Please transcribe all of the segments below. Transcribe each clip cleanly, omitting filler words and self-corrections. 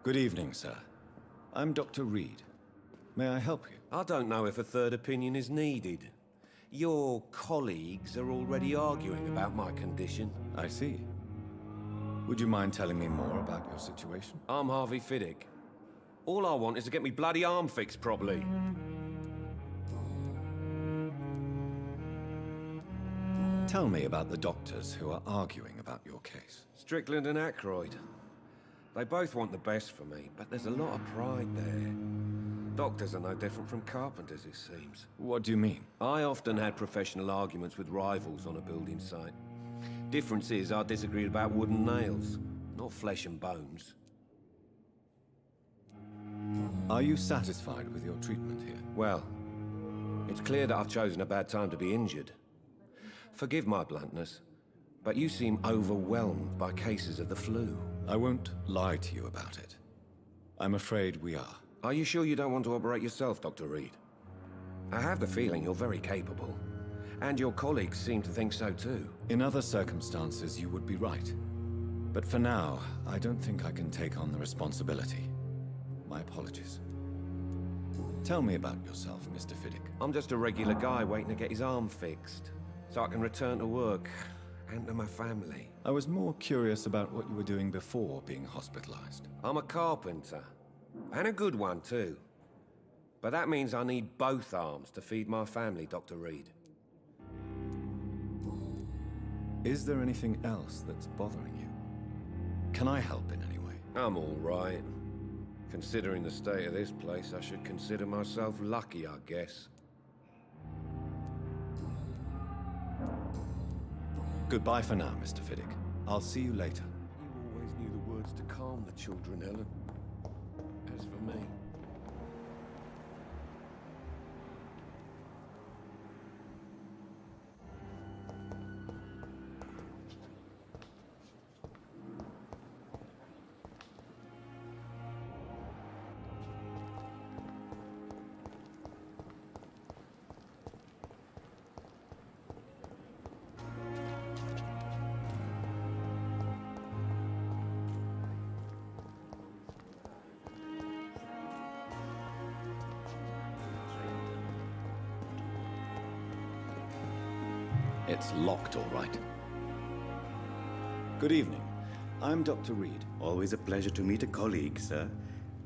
Good evening, sir. I'm Dr. Reed. May I help you? I don't know if a third opinion is needed. Your colleagues are already arguing about my condition. I see. Would you mind telling me more about your situation? I'm Harvey Fiddick. All I want is to get me bloody arm fixed properly. Tell me about the doctors who are arguing about your case. Strickland and Aykroyd. They both want the best for me, but there's a lot of pride there. Doctors are no different from carpenters, it seems. What do you mean? I often had professional arguments with rivals on a building site. Difference is I disagreed about wooden nails, not flesh and bones. Are you satisfied with your treatment here? Well, it's clear that I've chosen a bad time to be injured. Forgive my bluntness, but you seem overwhelmed by cases of the flu. I won't lie to you about it. I'm afraid we are. Are you sure you don't want to operate yourself, Dr. Reed? I have the feeling you're very capable. And your colleagues seem to think so too. In other circumstances, you would be right. But for now, I don't think I can take on the responsibility. My apologies. Tell me about yourself, Mr. Fiddick. I'm just a regular guy waiting to get his arm fixed, so I can return to work and to my family. I was more curious about what you were doing before being hospitalized. I'm a carpenter, and a good one too. But that means I need both arms to feed my family, Dr. Reed. Is there anything else that's bothering you? Can I help in any way? I'm all right. Considering the state of this place, I should consider myself lucky, I guess. Goodbye for now, Mr. Fiddick. I'll see you later. You always knew the words to calm the children, Ellen. As for me... It's locked, all right. Good evening. I'm Dr. Reed. Always a pleasure to meet a colleague, sir.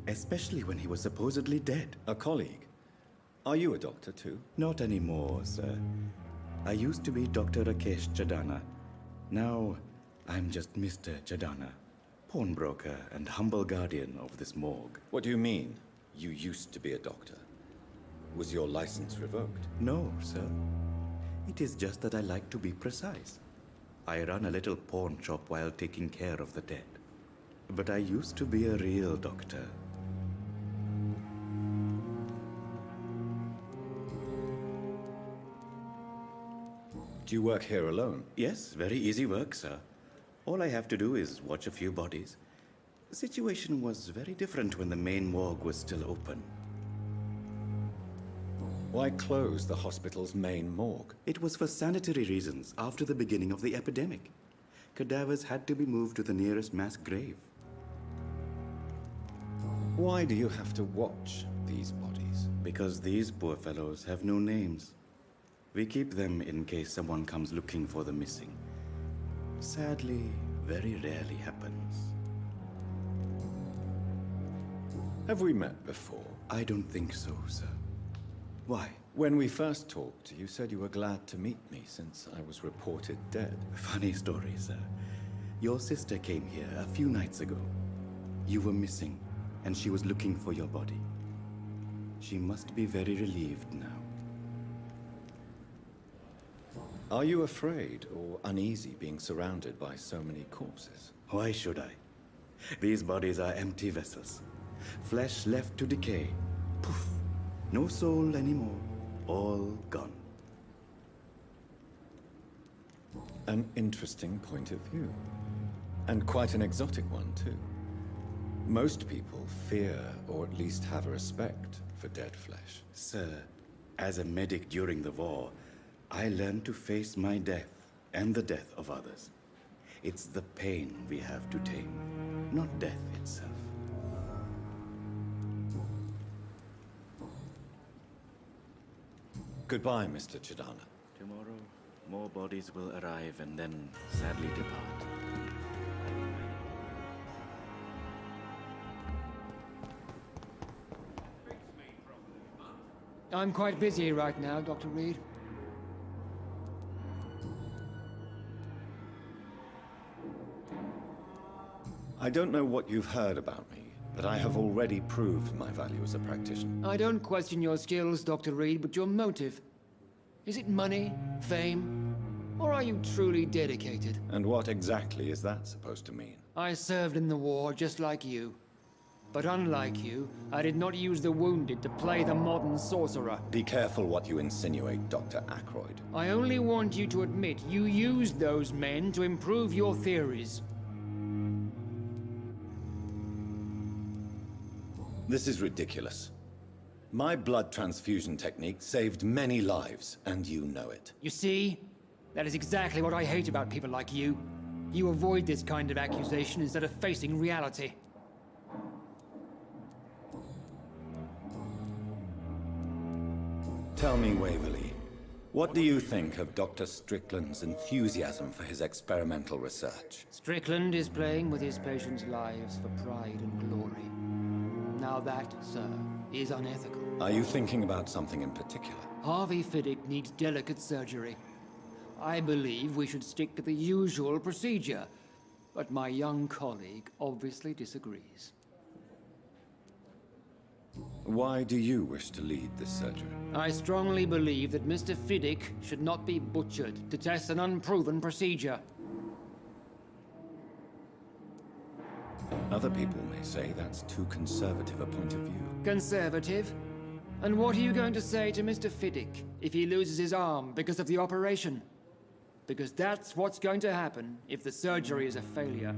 Especially when he was supposedly dead. A colleague? Are you a doctor, too? Not anymore, sir. I used to be Dr. Rakesh Chadana. Now, I'm just Mr. Chadana, pawnbroker and humble guardian of this morgue. What do you mean, you used to be a doctor? Was your license revoked? No, sir. It is just that I like to be precise. I run a little pawn shop while taking care of the dead. But I used to be a real doctor. Do you work here alone? Yes, very easy work, sir. All I have to do is watch a few bodies. The situation was very different when the main morgue was still open. Why close the hospital's main morgue? It was for sanitary reasons after the beginning of the epidemic. Cadavers had to be moved to the nearest mass grave. Why do you have to watch these bodies? Because these poor fellows have no names. We keep them in case someone comes looking for the missing. Sadly, very rarely happens. Have we met before? I don't think so, sir. Why? When we first talked, you said you were glad to meet me since I was reported dead. Funny story, sir. Your sister came here a few nights ago. You were missing, and she was looking for your body. She must be very relieved now. Are you afraid or uneasy being surrounded by so many corpses? Why should I? These bodies are empty vessels. Flesh left to decay. Poof! No soul anymore. All gone. An interesting point of view. And quite an exotic one, too. Most people fear, or at least have a respect, for dead flesh. Sir, as a medic during the war, I learned to face my death and the death of others. It's the pain we have to tame, not death itself. Goodbye, Mr. Chidana. Tomorrow, more bodies will arrive and then sadly depart. I'm quite busy right now, Dr. Reed. I don't know what you've heard about me, but I have already proved my value as a practitioner. I don't question your skills, Dr. Reed, but your motive. Is it money, fame, or are you truly dedicated? And what exactly is that supposed to mean? I served in the war just like you. But unlike you, I did not use the wounded to play the modern sorcerer. Be careful what you insinuate, Dr. Ackroyd. I only want you to admit you used those men to improve your theories. This is ridiculous. My blood transfusion technique saved many lives, and you know it. You see? That is exactly what I hate about people like you. You avoid this kind of accusation instead of facing reality. Tell me, Waverly, what do you think of Dr. Strickland's enthusiasm for his experimental research? Strickland is playing with his patients' lives for pride and glory. Now that, sir, is unethical. Are you thinking about something in particular? Harvey Fiddick needs delicate surgery. I believe we should stick to the usual procedure, but my young colleague obviously disagrees. Why do you wish to lead this surgery? I strongly believe that Mr. Fiddick should not be butchered to test an unproven procedure. Other people may say that's too conservative a point of view. Conservative? And what are you going to say to Mr. Fiddick if he loses his arm because of the operation? Because that's what's going to happen if the surgery is a failure.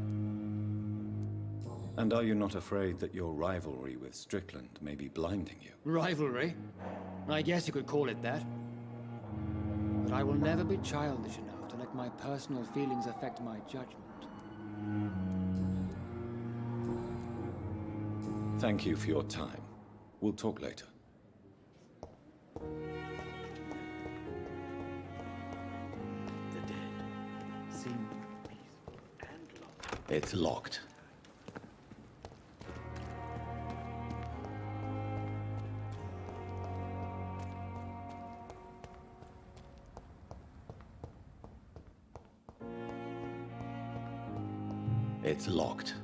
And are you not afraid that your rivalry with Strickland may be blinding you? Rivalry? I guess you could call it that. But I will never be childish enough to let my personal feelings affect my judgment. Thank you for your time. We'll talk later. The dead seem peaceful and locked. It's locked. It's locked.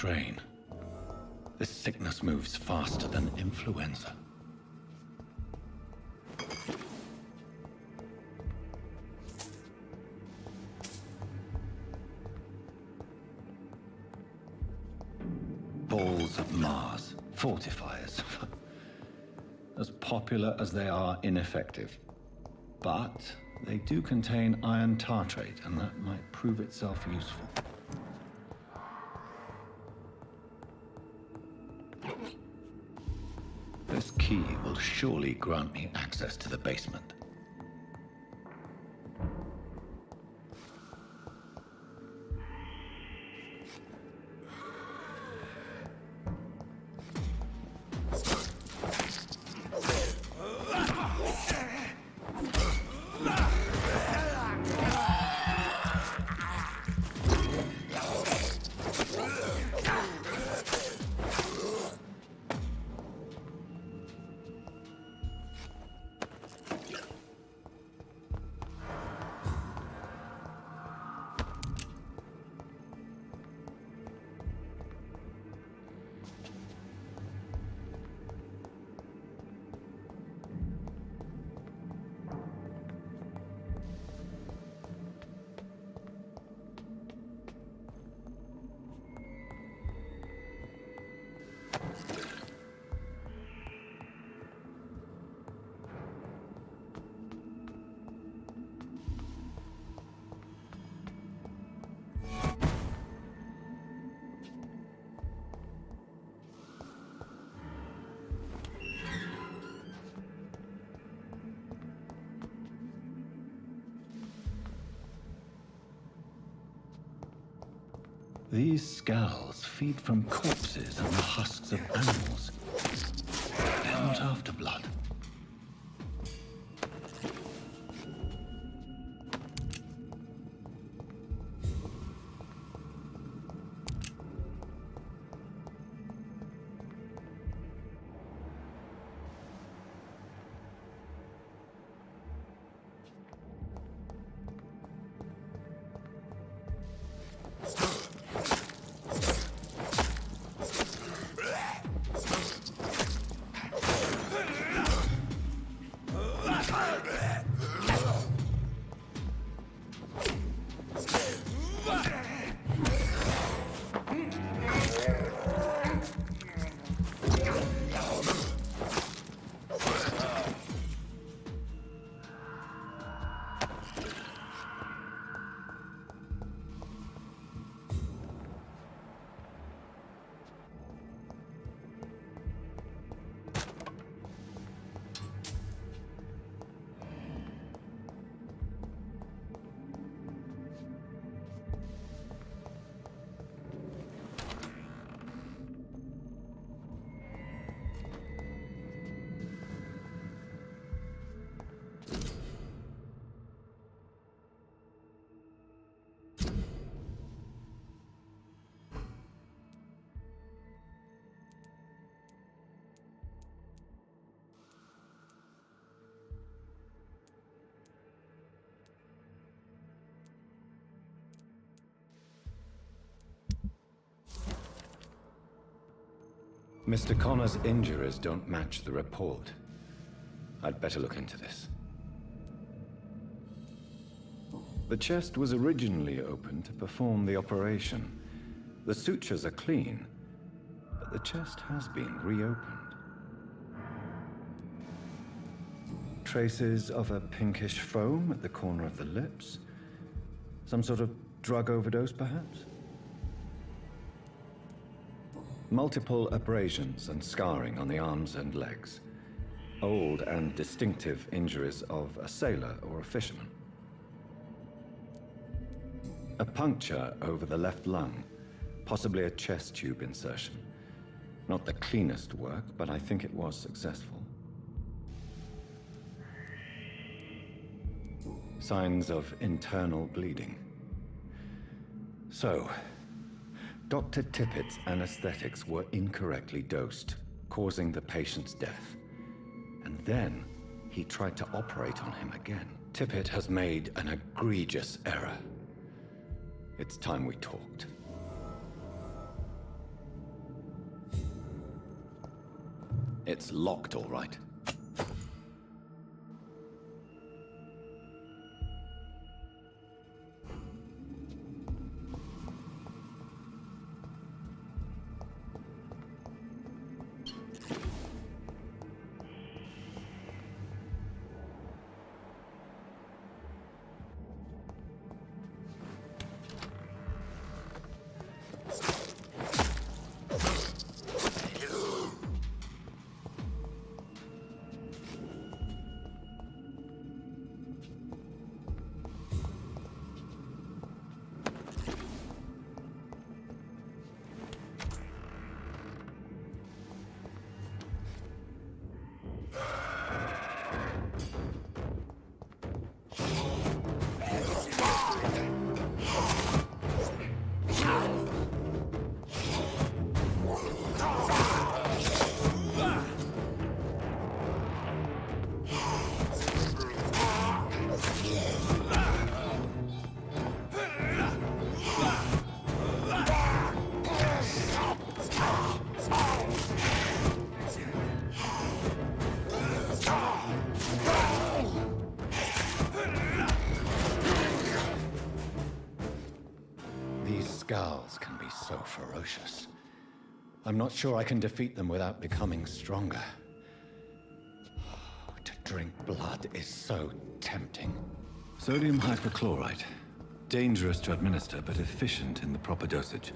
strain. This sickness moves faster than influenza. Balls of Mars, fortifiers. As popular as they are ineffective. But they do contain iron tartrate, and that might prove itself useful. This key will surely grant me access to the basement. These skulls feed from corpses and the husks of animals. They're not after blood. Mr. Connor's injuries don't match the report. I'd better look into this. The chest was originally opened to perform the operation. The sutures are clean, but the chest has been reopened. Traces of a pinkish foam at the corner of the lips. Some sort of drug overdose, perhaps? Multiple abrasions and scarring on the arms and legs. Old and distinctive injuries of a sailor or a fisherman. A puncture over the left lung, possibly a chest tube insertion. Not the cleanest work, but I think it was successful. Signs of internal bleeding. So, Dr. Tippett's anesthetics were incorrectly dosed, causing the patient's death. And then, he tried to operate on him again. Tippett has made an egregious error. It's time we talked. It's locked, all right. These scowls can be so ferocious. I'm not sure I can defeat them without becoming stronger. To drink blood is so tempting. Sodium hypochlorite. Dangerous to administer, but efficient in the proper dosage.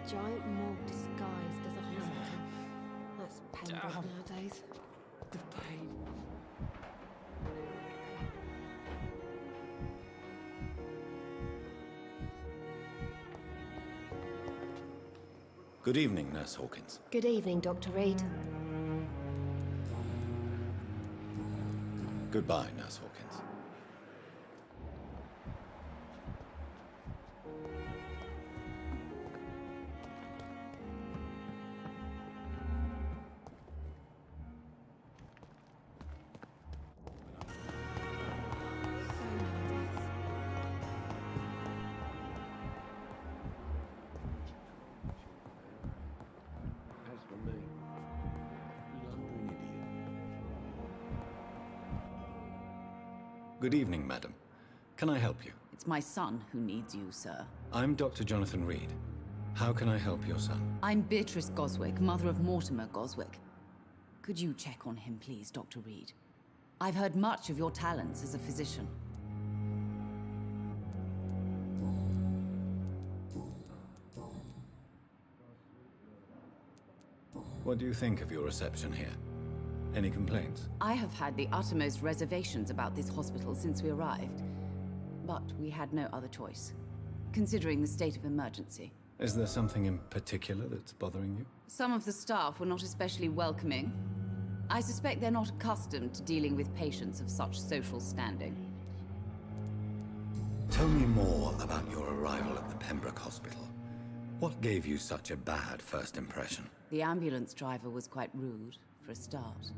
Giant morgue disguised as a hospital. That's painful nowadays. The pain. Good evening, Nurse Hawkins. Good evening, Dr. Reed. Goodbye, Nurse Hawkins. Good evening, madam. Can I help you? It's my son who needs you, sir. I'm Dr. Jonathan Reed. How can I help your son? I'm Beatrice Goswick, mother of Mortimer Goswick. Could you check on him, please, Dr. Reed? I've heard much of your talents as a physician. What do you think of your reception here? Any complaints? I have had the uttermost reservations about this hospital since we arrived. But we had no other choice, considering the state of emergency. Is there something in particular that's bothering you? Some of the staff were not especially welcoming. I suspect they're not accustomed to dealing with patients of such social standing. Tell me more about your arrival at the Pembroke Hospital. What gave you such a bad first impression? The ambulance driver was quite rude, for a start.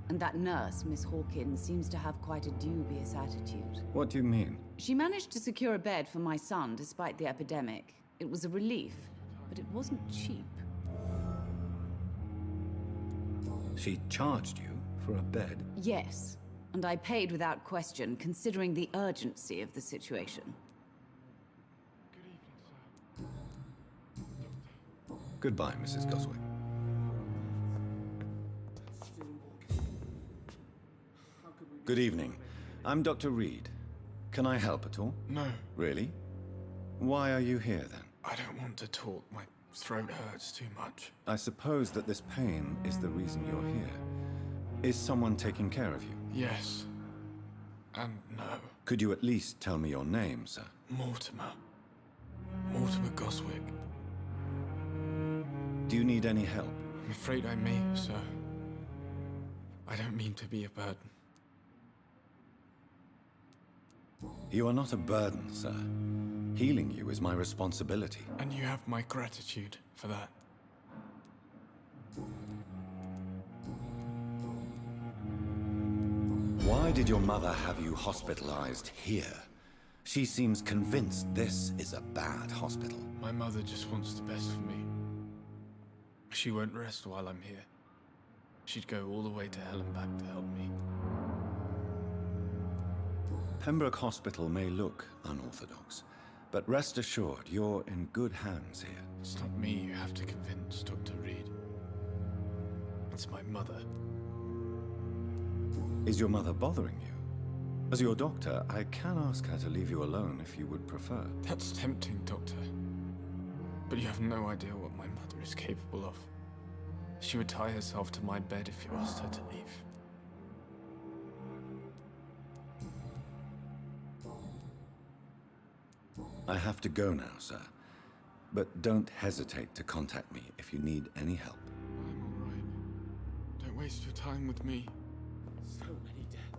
And that nurse, Miss Hawkins, seems to have quite a dubious attitude. What do you mean? She managed to secure a bed for my son despite the epidemic. It was a relief, but it wasn't cheap. She charged you for a bed? Yes, and I paid without question, considering the urgency of the situation. Goodbye, Mrs. Goswick. Good evening. I'm Dr. Reed. Can I help at all? No, Really? Why are you here, then? I don't want to talk. My throat hurts too much. I suppose that this pain is the reason you're here. Is someone taking care of you? Yes. And no. Could you at least tell me your name, sir? Mortimer. Mortimer Goswick. Do you need any help? I'm afraid I may, sir. I don't mean to be a burden. You are not a burden, sir. Healing you is my responsibility. And you have my gratitude for that. Why did your mother have you hospitalized here? She seems convinced this is a bad hospital. My mother just wants the best for me. She won't rest while I'm here. She'd go all the way to hell and back to help me. Pembroke Hospital may look unorthodox, but rest assured, you're in good hands here. It's not me you have to convince, Dr. Reed. It's my mother. Is your mother bothering you? As your doctor, I can ask her to leave you alone if you would prefer. That's tempting, Doctor. But you have no idea what my mother is capable of. She would tie herself to my bed if you asked her to leave. I have to go now, sir. But don't hesitate to contact me if you need any help. I'm all right. Don't waste your time with me. So many deaths.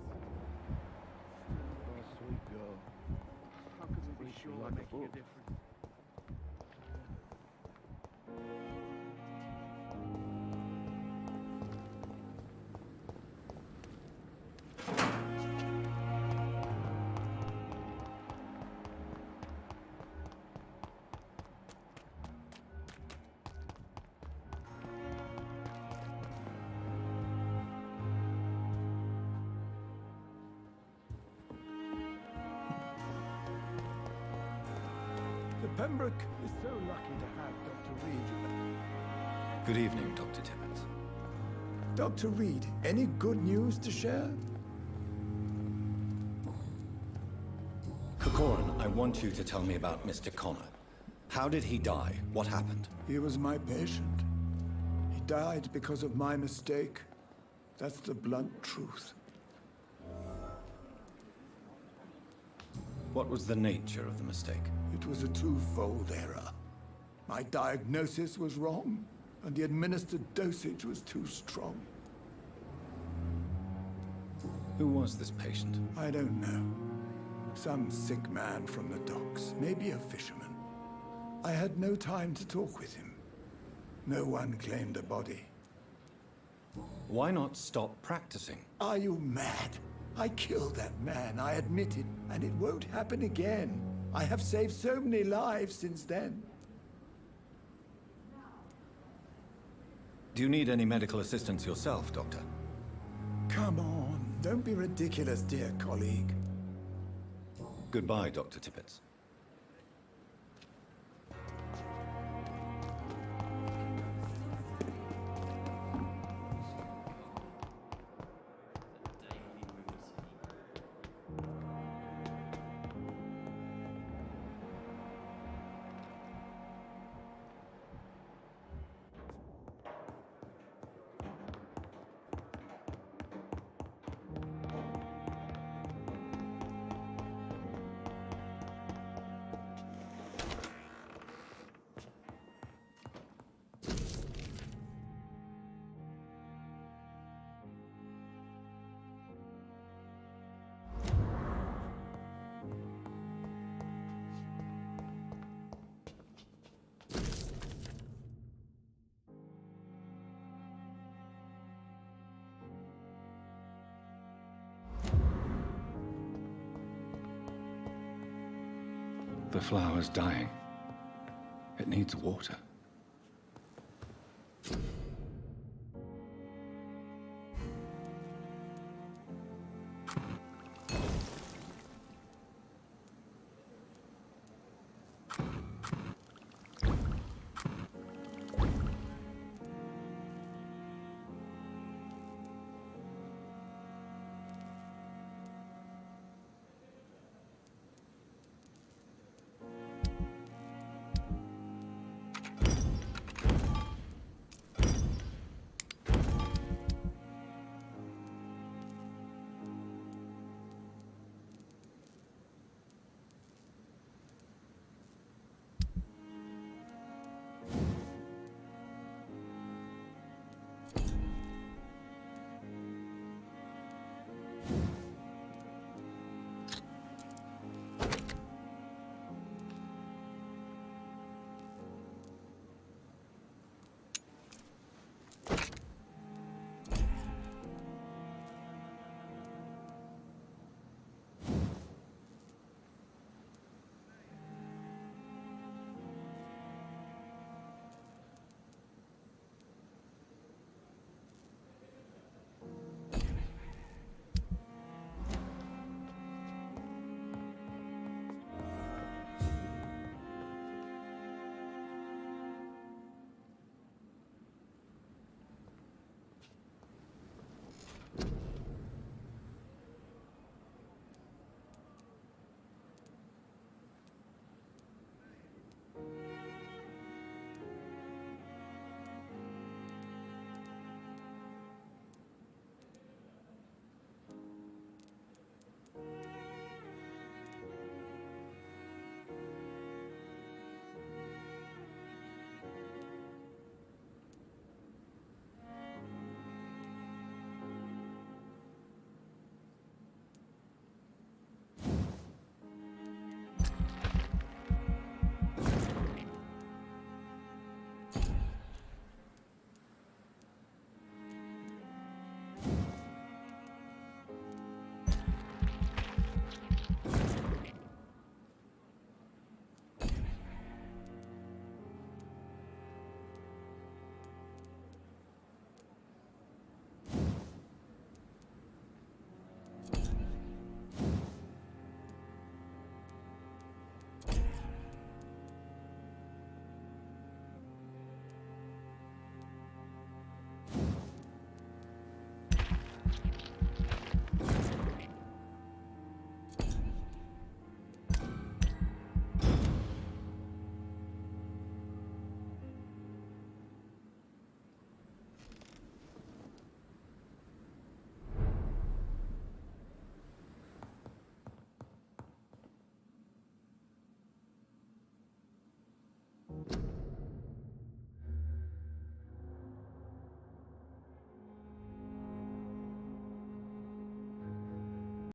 Oh, sweet girl. How could we be sure I'm making a difference? Pembroke is so lucky to have Dr. Reed. Good evening, Dr. Tippett. Dr. Reed, any good news to share? Corcoran, I want you to tell me about Mr. Connor. How did he die? What happened? He was my patient. He died because of my mistake. That's the blunt truth. What was the nature of the mistake? It was a twofold error. My diagnosis was wrong, and the administered dosage was too strong. Who was this patient? I don't know. Some sick man from the docks, maybe a fisherman. I had no time to talk with him. No one claimed a body. Why not stop practicing? Are you mad? I killed that man, I admit it, and it won't happen again. I have saved so many lives since then. Do you need any medical assistance yourself, Doctor? Come on, don't be ridiculous, dear colleague. Goodbye, Dr. Tippett. The flower's dying. It needs water.